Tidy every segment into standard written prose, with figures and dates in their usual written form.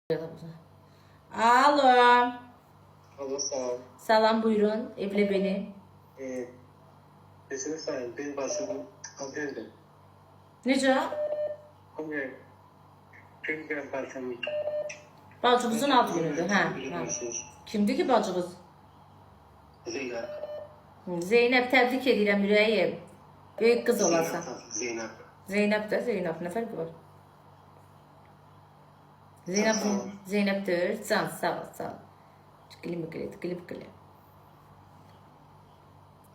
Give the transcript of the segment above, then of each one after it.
Alo. Alo, sağ ol. Salam, buyurun. Evle beni. Desene sahip, benim başımın haberi. Necə? Haberi. Çünkü ben başımın. Bacımızın ad günüdür. Hə. Kimdir ki bacımız? Zeynep. Zeynep, təbrik edirəm ürəyim. Böyük qız olarsan. Zeynep. Zeynep də, Zeynep. Nə fərqi var? Zeynep, Zeynep'dir. Can, sağ ol, sağ ol. Gülüm.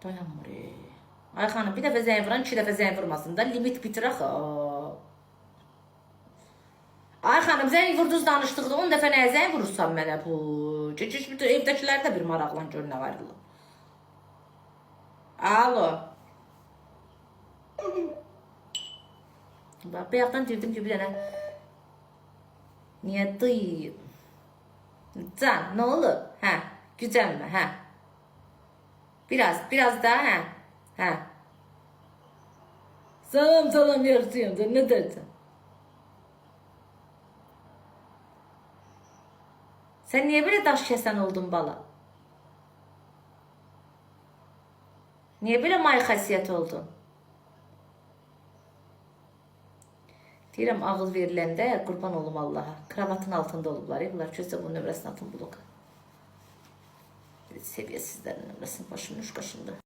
Dayanmır. Ay xanım, bir dəfə zəng vuran, 2 dəfə zəng vurmasın da. Limit bitir axı. Ay xanım, zəng vurdunuz danışdıqda 10 dəfə nəyə zəng vurursan mənə bu? Ciciş bütün evdəkiləri də bir maraqlan gör nə var. Alo. Bak, bayaqdan deyirdim ki bir dənə. Niyə dıyıyım? Can, nə olur? Hə, gücənmə, hə. Biraz daha, hə. Hə. Salam, yaxşıyam da, nə dersən? Sen niye böyle daş kesen oldun bala? Niye böyle may xəsiyyət oldun? Deyirəm, ağız veriləndə qurban olum Allaha. Kravatın altında olublar. Bunlar közdə bunun nömrəsini atın bloka. Seviyesizlərin nömrəsini başımın üç qaşında.